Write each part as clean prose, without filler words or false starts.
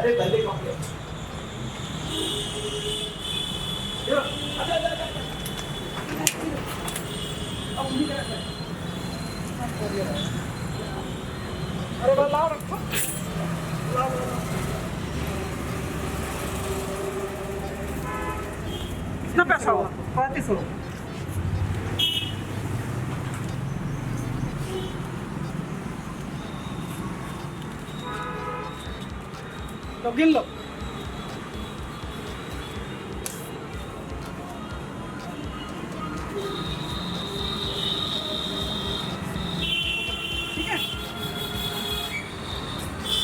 अरे गंदे कपड़े। अरे वो लाओ रखो, लाओ। कितना पैसा हुआ? 3500। तो गिन लो। ठीक है,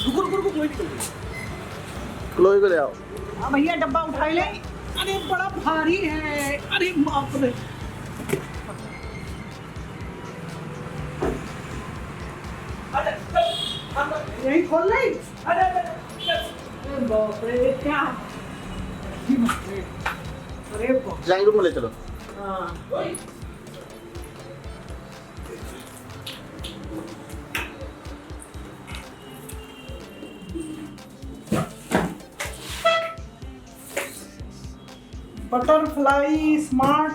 रुको क्लोई को ले आओ। हाँ भैया, डब्बा उठा ले। अरे बड़ा भारी है, अरे बाप रे। यही खोल ले। अरे बाप रे, क्या? अरे बाप। ड्राइंग रूम में ले चलो। हाँ, बटरफ्लाई स्मार्ट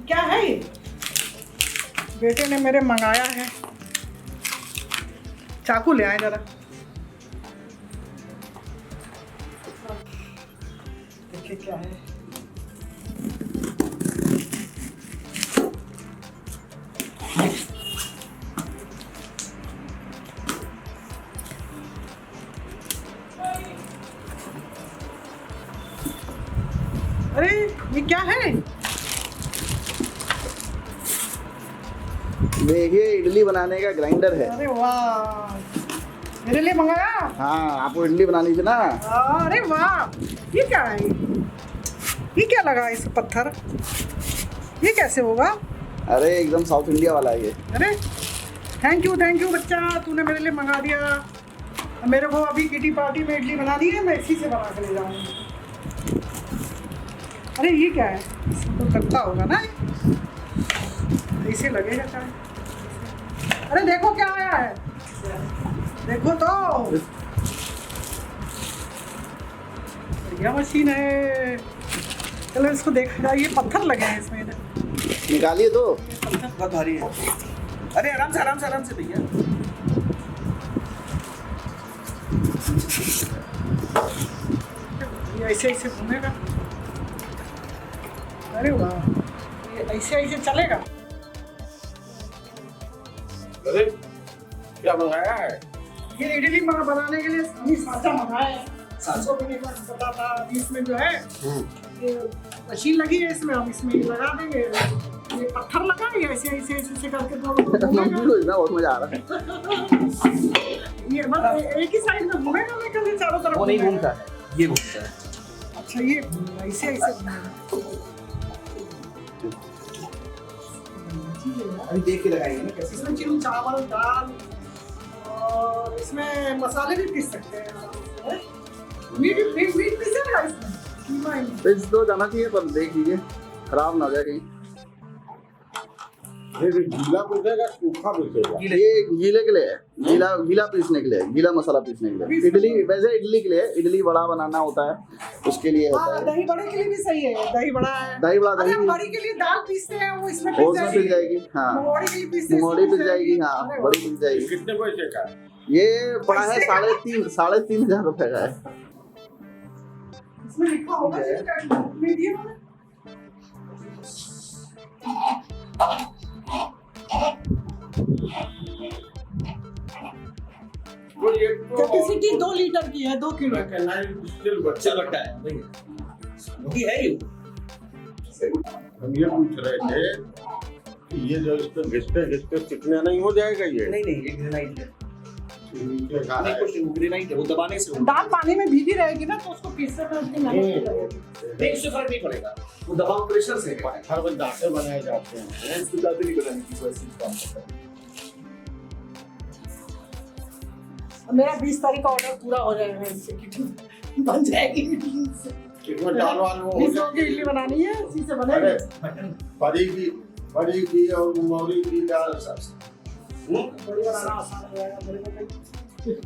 क्या है ये? बेटे ने मेरे मंगाया है। चाकू ले आए जरा, देखिए क्या है। अरे ये क्या है? देखिए, इडली बनाने का ग्राइंडर है। अरे वाह, मेरे लिए मंगाया? हाँ, आपको इडली बनानी थी ना। अरे वाह, ये क्या है? ये क्या लगा इस पत्थर? ये कैसे होगा? अरे एकदम साउथ इंडिया वाला है ये। अरे थैंक यू बच्चा, तूने मेरे लिए मंगा दिया। मेरे को अभी किटी पार्टी में इडली बना दी है, मैं इसी से बना के ले जाऊंगी। अरे ये क्या है? तो तख्ता होगा ना, ऐसे लगेगा क्या? अरे देखो क्या आया है, देखो तो, बढ़िया मशीन है। चलो इसको देखा जाए। ये पत्थर लगे हैं इसमें, निकालिए तो। पत्थर बहुत भारी है। अरे आराम से भैया। ये ऐसे घूमेगा। अरे वाह, ये ऐसे चलेगा। अरे क्या मंगाया है? ये इडली बनाने के लिए अभी साचा मंगाया है। सासों भी नहीं पता था। अभी इसमें जो है ये मशीन लगी है, इसमें हम इसमें लगा देंगे। ये पत्थर लगा है, ऐसे करके तो बहुत मजा आ रहा है। ये बस एक ही साइड में घूमेगा, मैं कल चारों तरफ। वो नहीं घूमता है, ये घूमता है। अच्छा, ये ऐसे घूमेगा। अभी देख के लगाएंगे ना कैसे। इसमें चिकन, चावल, दाल और इसमें मसाले भी पीस सकते हैं। मीट पीसेगा इसमें, कीमा ही। पीस तो जाना चाहिए, पर देख लीजिए खराब ना हो जाए कहीं। गीला पीसेगा, सूखा पीसेगा। ये गीले के लिए है, गीला पीसने के लिए, गीला मसाला पीसने के लिए। इडली वैसे इडली के लिए, इडली बड़ा बनाना होता है उसके लिए होता है। दही बड़े के लिए भी सही है। दही बड़ा है, दही बड़ा, अरे हम बड़ी के लिए दाल पीसते हैं, वो इसमें वो उसमें पिस जाएगी। हाँ, मुंगौड़ी के लिए पीसते हैं, मुंगौड़ी पिस जाएगी। हाँ, बड़ी पिस जाएगी। कितने पैसे का? ये पड़ा है 3,500 रुपए का है। इसमें लिखा होगा मीडियम में। कैपेसिटी 2 लीटर की है, 2 किलो। बच्चा बट्टा है भैया, वही है ये। हम ये पूछ रहे थे कि ये जो इसको घिसते चिकना नहीं हो जाएगा ये? नहीं ये ग्रेनाइट है। नीचे का नहीं है। कुछ ग्रेनाइट है, वो दबाने से होगा। दाल पानी में भीगी रहेगी ना, तो उसको पीसने में उतनी मेहनत नहीं लगेगी। नहीं, उससे फर्क नहीं पड़ेगा, वो दबाव प्रेशर से है। पत्थर में दांते बनाए जाते हैं। इसको दांते नहीं बनाने की कोई चीज काम करता है। मेरा 20 तारीख का ऑर्डर पूरा हो जाएगा, इससे किटी बन जाएगी। इसमें दाल वाल वो हो 20 लोगों की इडली बनानी है, इसी से अरे बनेगी। बड़ी की और मुंगौली की दाल सब। बड़ी बनाना आसान हो जाएगा मेरे को।